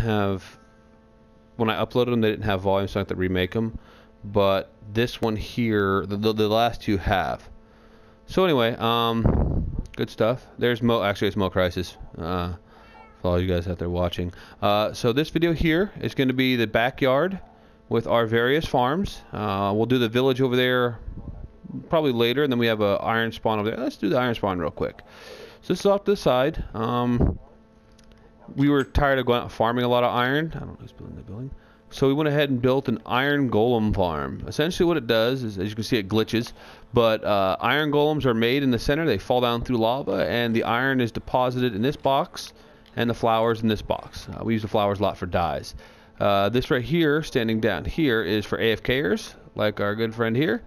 have, when I uploaded them, they didn't have volume, so I have to remake them. But this one here, the last two have. So anyway, good stuff. There's actually it's Mo Crisis. For all you guys out there watching. So this video here is going to be the backyard with our various farms. We'll do the village over there probably later, and then we have a iron spawn over there. Let's do the iron spawn real quick. So this is off to the side. We were tired of going out farming a lot of iron. I don't know who's building the building. So we went ahead and built an iron golem farm. Essentially what it does is, as you can see, it glitches. But iron golems are made in the center. They fall down through lava, and the iron is deposited in this box, and the flowers in this box. We use the flowers a lot for dyes. This right here, standing down here, is for AFKers, like our good friend here.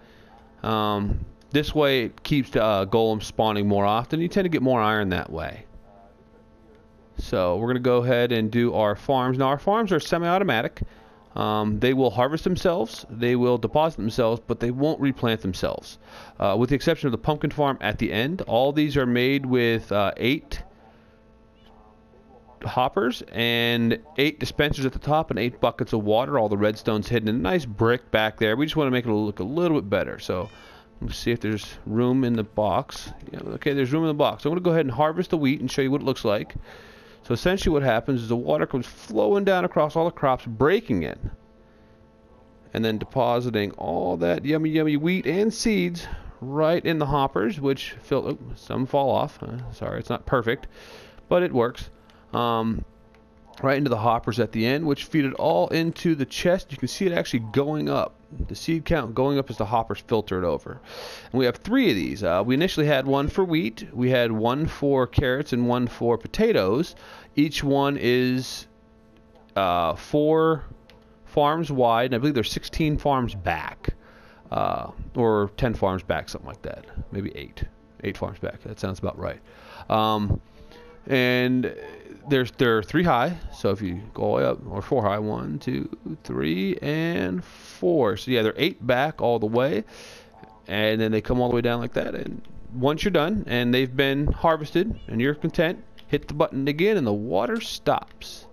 This way it keeps the golems spawning more often. You tend to get more iron that way. So we're going to go ahead and do our farms. Now our farms are semi-automatic. They will harvest themselves, they will deposit themselves, but they won't replant themselves. With the exception of the pumpkin farm at the end. All these are made with 8 hoppers and 8 dispensers at the top and 8 buckets of water. All the redstone's hidden in a nice brick back there. We just want to make it look a little bit better. So let's see if there's room in the box. Yeah, okay, there's room in the box. So I'm going to go ahead and harvest the wheat and show you what it looks like. So essentially what happens is the water comes flowing down across all the crops, breaking it, and then depositing all that yummy, yummy wheat and seeds right in the hoppers, which some fall off. Sorry, it's not perfect, but it works. Right into the hoppers at the end, which feed it all into the chest. You can see it actually going up. The seed count going up as the hoppers filter it over. And we have 3 of these. We initially had 1 for wheat. We had 1 for carrots and 1 for potatoes. Each one is 4 farms wide, and I believe there's 16 farms back. Or 10 farms back, something like that. Maybe 8 farms back. That sounds about right. And they're 3 high, so if you go all the way up, or 4 high, 1, 2, 3, and 4. So yeah, they're 8 back all the way, and then they come all the way down like that. And once you're done and they've been harvested and you're content, hit the button again and the water stops.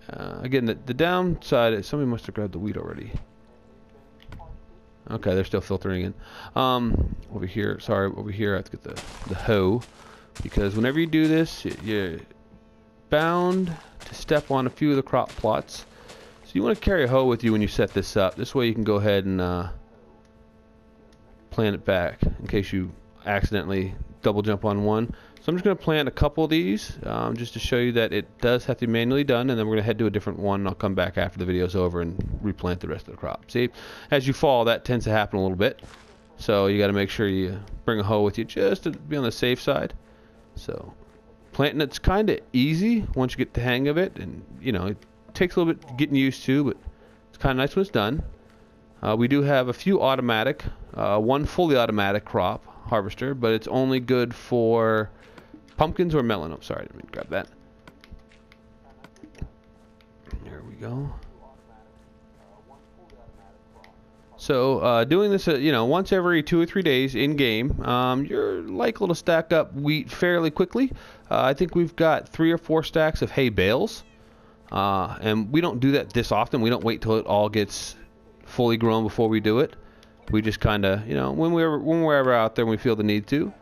Again, the downside is somebody must have grabbed the wheat already. Okay, they're still filtering in. Over here, I have to get the hoe. Because whenever you do this, you're bound to step on a few of the crop plots. So you want to carry a hoe with you when you set this up. This way you can go ahead and plant it back in case you accidentally double jump on one. So I'm just going to plant a couple of these just to show you that it does have to be manually done. And then we're going to head to a different one. And I'll come back after the video's over and replant the rest of the crop. See, as you fall, that tends to happen a little bit. So you got to make sure you bring a hoe with you just to be on the safe side. So planting it's kind of easy once you get the hang of it, and you know it takes a little bit getting used to, but it's kind of nice when it's done. We do have a few automatic, 1 fully automatic crop harvester, but it's only good for pumpkins or melon. Oh, sorry, let me grab that. There we go. So doing this, once every 2 or 3 days in game, you're likely to stack up wheat fairly quickly. I think we've got 3 or 4 stacks of hay bales, and we don't do that this often. We don't wait till it all gets fully grown before we do it. We just kind of, when we're ever out there and we feel the need to,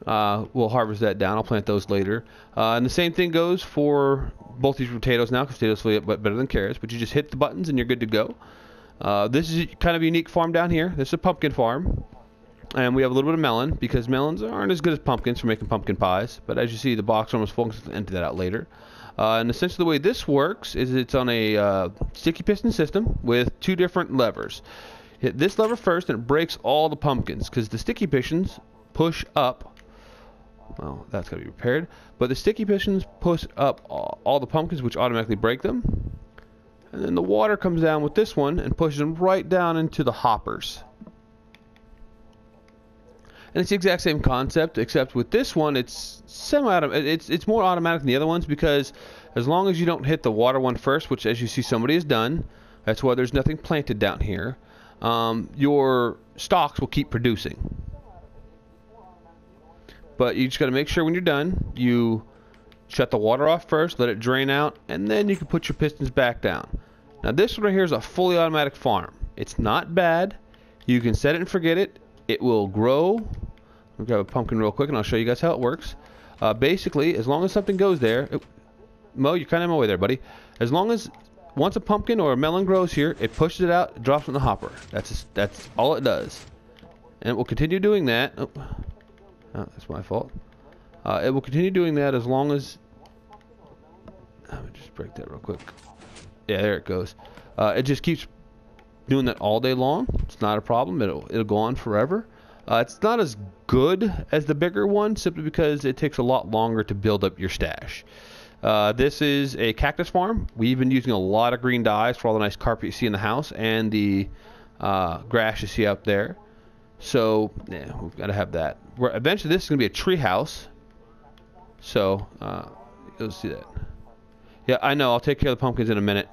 we'll harvest that down. I'll plant those later. And the same thing goes for both these potatoes now, because potatoes feel better than carrots. But you just hit the buttons and you're good to go. This is kind of a unique farm down here. This is a pumpkin farm, and we have a little bit of melon because melons aren't as good as pumpkins for making pumpkin pies. But as you see, the box almost full. I'll empty that out later. And essentially the way this works is it's on a sticky piston system with 2 different levers. Hit this lever first and it breaks all the pumpkins because the sticky pistons push up. Well, that's got to be repaired. But the sticky pistons push up all the pumpkins, which automatically break them. And then the water comes down with this one and pushes them right down into the hoppers. And it's the exact same concept, except with this one, it's semi-automatic. It's more automatic than the other ones because as long as you don't hit the water one first, which as you see somebody has done, that's why there's nothing planted down here, your stalks will keep producing. But you just got to make sure when you're done, you shut the water off first, let it drain out, and then you can put your pistons back down. Now this one right here is a fully automatic farm. It's not bad. You can set it and forget it. It will grow. I'll grab a pumpkin real quick and I'll show you guys how it works. Basically, as long as something goes there, Mo, you're kind of in my way there, buddy. As long as once a pumpkin or a melon grows here, it pushes it out, it drops it in the hopper. That's all it does. And it will continue doing that. Oh, that's my fault. It will continue doing that as long as... Let me just break that real quick. Yeah, there it goes. It just keeps doing that all day long. It's not a problem. It'll go on forever. It's not as good as the bigger one, simply because it takes a lot longer to build up your stash. This is a cactus farm. We've been using a lot of green dyes for all the nice carpet you see in the house and the grass you see up there. So yeah, we've got to have that. Eventually this is going to be a tree house. So you'll see that. Yeah, I know. I'll take care of the pumpkins in a minute.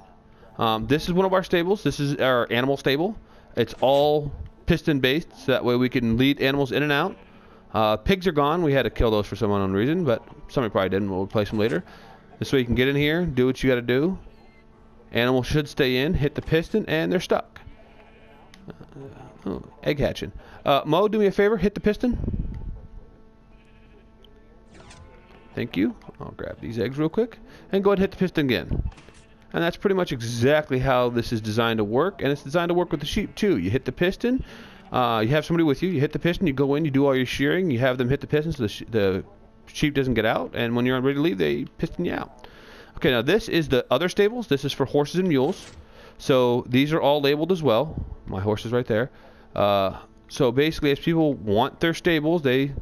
This is one of our stables. This is our animal stable. It's all piston based, so that way we can lead animals in and out. Pigs are gone. We had to kill those for some unknown reason, but somebody probably didn't. We'll replace them later. This way you can get in here, do what you got to do. Animals should stay in, hit the piston, and they're stuck. Egg hatching. Mo, do me a favor. Hit the piston. Thank you. I'll grab these eggs real quick and go ahead and hit the piston again. And that's pretty much exactly how this is designed to work. And it's designed to work with the sheep too. You hit the piston. You have somebody with you. You hit the piston. You go in. You do all your shearing. You have them hit the piston so the sheep doesn't get out. And when you're ready to leave, they piston you out. Okay, now this is the other stables. This is for horses and mules. So these are all labeled as well. My horse is right there. So basically, as people want their stables, they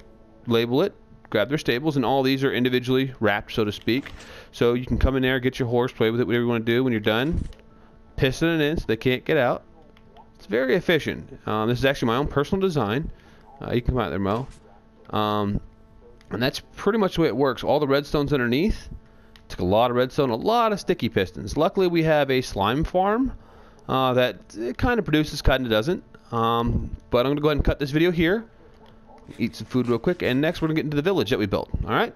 label it, grab their stables, and all these are individually wrapped, so to speak. So you can come in there, get your horse, play with it, whatever you want to do. When you're done, piston it in so they can't get out. It's very efficient. This is actually my own personal design. You can come out there, Mo. And that's pretty much the way it works. All the redstone's underneath. Took a lot of redstone, a lot of sticky pistons. Luckily, we have a slime farm that it kind of produces, kind of doesn't. But I'm going to go ahead and cut this video here. Eat some food real quick, and next we're going to get into the village that we built. Alright?